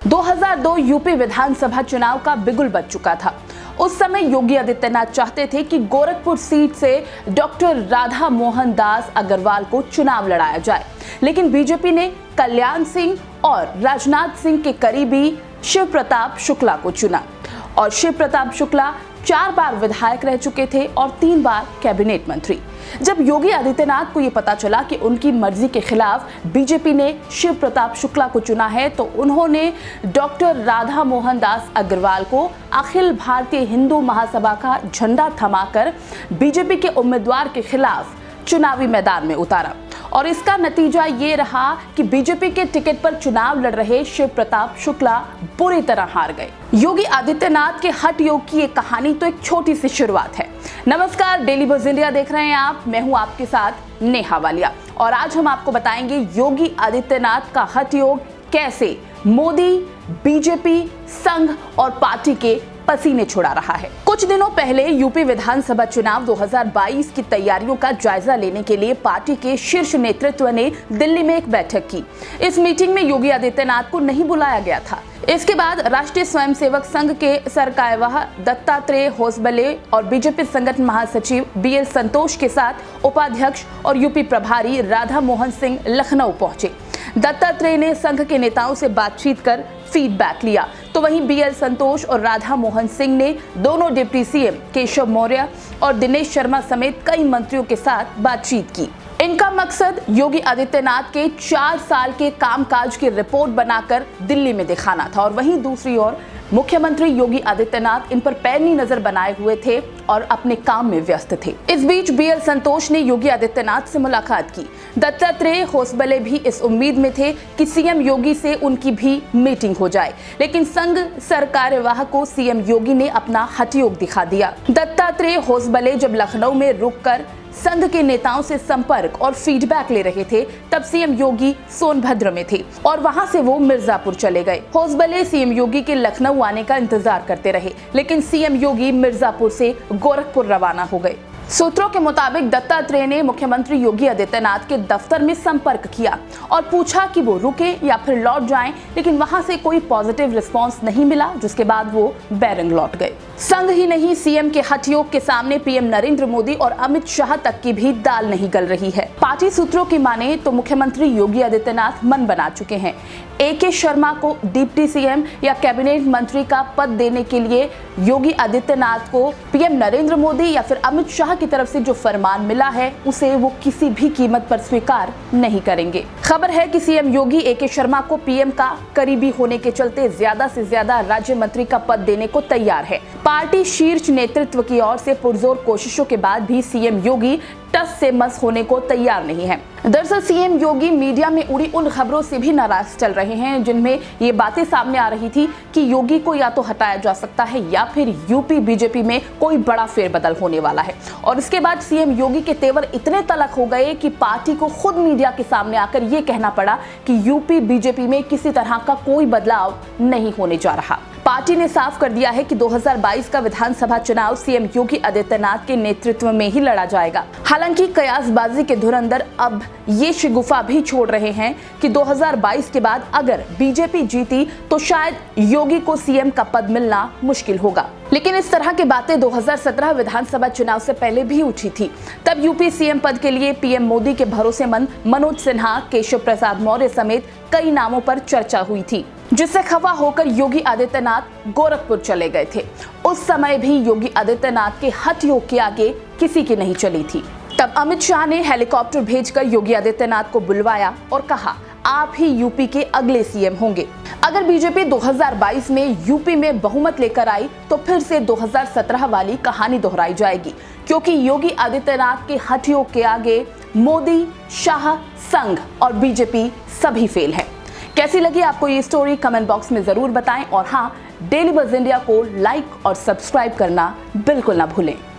2002 UP विधानसभा चुनाव का बिगुल बज चुका था। उस समय योगी आदित्यनाथ चाहते थे कि गोरखपुर सीट से डॉक्टर राधा मोहन दास अग्रवाल को चुनाव लड़ाया जाए, लेकिन बीजेपी ने कल्याण सिंह और राजनाथ सिंह के करीबी शिव प्रताप शुक्ला को चुना। और शिव प्रताप शुक्ला 4 बार विधायक रह चुके थे और 3 बार कैबिनेट मंत्री। जब योगी आदित्यनाथ को यह पता चला कि उनकी मर्जी के खिलाफ बीजेपी ने शिव प्रताप शुक्ला को चुना है, तो उन्होंने डॉक्टर राधा मोहन दास अग्रवाल को अखिल भारतीय हिंदू महासभा का झंडा थमाकर बीजेपी के उम्मीदवार के खिलाफ चुनावी मैदान में उतारा। और इसका नतीजा ये रहा कि बीजेपी के टिकट पर चुनाव लड़ रहे शिव प्रताप शुक्ला बुरी तरह हार गए। योगी आदित्यनाथ के हठ योग की ये कहानी तो एक छोटी सी शुरुआत है। नमस्कार, डेली बज़ इंडिया देख रहे हैं आप। मैं हूं आपके साथ नेहा वालिया और आज हम आपको बताएंगे योगी आदित्यनाथ का हठ योग कैसे मोदी, बीजेपी, संघ और पार्टी के पसीने छुड़ा रहा है। कुछ दिनों पहले यूपी विधानसभा चुनाव 2022 की तैयारियों का जायजा लेने के लिए पार्टी के शीर्ष नेतृत्व ने दिल्ली में एक बैठक की। इस मीटिंग में योगी आदित्यनाथ को नहीं बुलाया गया था। इसके बाद राष्ट्रीय स्वयंसेवक संघ के सरकार्यवाह दत्तात्रेय होसबले और बीजेपी संगठन महासचिव बीएल संतोष के साथ उपाध्यक्ष और यूपी प्रभारी राधा मोहन सिंह लखनऊ पहुंचे। दत्तात्रेय ने संघ के नेताओं से बातचीत कर फीडबैक लिया, तो वहीं बीएल संतोष और राधा मोहन सिंह ने दोनों डिप्टी सीएम केशव मौर्य और दिनेश शर्मा समेत कई मंत्रियों के साथ बातचीत की। इनका मकसद योगी आदित्यनाथ के 4 साल के कामकाज की रिपोर्ट बनाकर दिल्ली में दिखाना था। और वहीं दूसरी ओर मुख्यमंत्री योगी आदित्यनाथ इन पर पैनी नजर बनाए हुए थे और अपने काम में व्यस्त थे। इस बीच बीएल संतोष ने योगी आदित्यनाथ से मुलाकात की। दत्तात्रेय होसबले भी इस उम्मीद में थे कि सीएम योगी से उनकी भी मीटिंग हो जाए, लेकिन संघ सरकार्यवाह को सीएम योगी ने अपना हठ योग दिखा दिया। दत्तात्रेय होसबले जब लखनऊ में रुककर संघ के नेताओं से संपर्क और फीडबैक ले रहे थे, तब सीएम योगी सोनभद्र में थे और वहां से वो मिर्जापुर चले गए। होसबले सीएम योगी के लखनऊ आने का इंतजार करते रहे, लेकिन सीएम योगी मिर्जापुर से गोरखपुर रवाना हो गए। सूत्रों के मुताबिक दत्तात्रेय ने मुख्यमंत्री योगी आदित्यनाथ के दफ्तर में संपर्क किया और पूछा कि वो रुके या फिर लौट जाएं, लेकिन वहां से कोई पॉजिटिव रिस्पांस नहीं मिला, जिसके बाद वो बैरंग लौट गए। संघ ही नहीं, सीएम के हठ योग के सामने पीएम नरेंद्र मोदी और अमित शाह तक की भी दाल नहीं गल रही है। पार्टी सूत्रों की माने तो मुख्यमंत्री योगी आदित्यनाथ मन बना चुके हैं। AK शर्मा को डिप्टी सीएम या कैबिनेट मंत्री का पद देने के लिए योगी आदित्यनाथ को पीएम नरेंद्र मोदी या फिर अमित शाह की तरफ से जो फरमान मिला है, उसे वो किसी भी कीमत पर स्वीकार नहीं करेंगे। खबर है कि सीएम योगी AK शर्मा को पीएम का करीबी होने के चलते ज्यादा से ज्यादा राज्य मंत्री का पद देने को तैयार है। पार्टी शीर्ष नेतृत्व की ओर से पुरजोर कोशिशों के बाद भी सीएम योगी टस से मस होने को तैयार नहीं है। दरअसल सीएम योगी मीडिया में उड़ी उन खबरों से भी नाराज चल रहे हैं जिनमें ये बातें सामने आ रही थी कि योगी को या तो हटाया जा सकता है या फिर यूपी बीजेपी में कोई बड़ा फेरबदल होने वाला है। और इसके बाद सीएम योगी के तेवर इतने तलख हो गए कि पार्टी को खुद मीडिया के सामने आकर ये कहना पड़ा कि यूपी बीजेपी में किसी तरह का कोई बदलाव नहीं होने जा रहा। पार्टी ने साफ कर दिया है कि 2022 का विधानसभा चुनाव सीएम योगी आदित्यनाथ के नेतृत्व में ही लड़ा जाएगा। हालांकि कयासबाजी के धुरंधर अब ये शिगुफा भी छोड़ रहे हैं कि 2022 के बाद अगर बीजेपी जीती तो शायद योगी को सीएम का पद मिलना मुश्किल होगा। लेकिन इस तरह की बातें 2017 विधानसभा चुनाव से पहले भी उठी थी। तब यूपी सीएम पद के लिए पीएम मोदी के भरोसेमंद मनोज सिन्हा, केशव प्रसाद मौर्य समेत कई नामों पर चर्चा हुई थी, जिससे खफा होकर योगी आदित्यनाथ गोरखपुर चले गए थे। उस समय भी योगी आदित्यनाथ के हठ योग के आगे किसी की नहीं चली थी। तब अमित शाह ने हेलीकॉप्टर भेजकर योगी आदित्यनाथ को बुलवाया और कहा, आप ही यूपी के अगले सीएम होंगे। अगर बीजेपी 2022 में यूपी में बहुमत लेकर आई तो फिर से 2017 वाली कहानी दोहराई जाएगी, क्योंकि योगी आदित्यनाथ के हठ योग के आगे मोदी, शाह, संघ और बीजेपी सभी फेल हैं। कैसी लगी आपको ये स्टोरी, कमेंट बॉक्स में जरूर बताएं और हाँ, डेली बज़ इंडिया को लाइक और सब्सक्राइब करना बिल्कुल ना भूलें।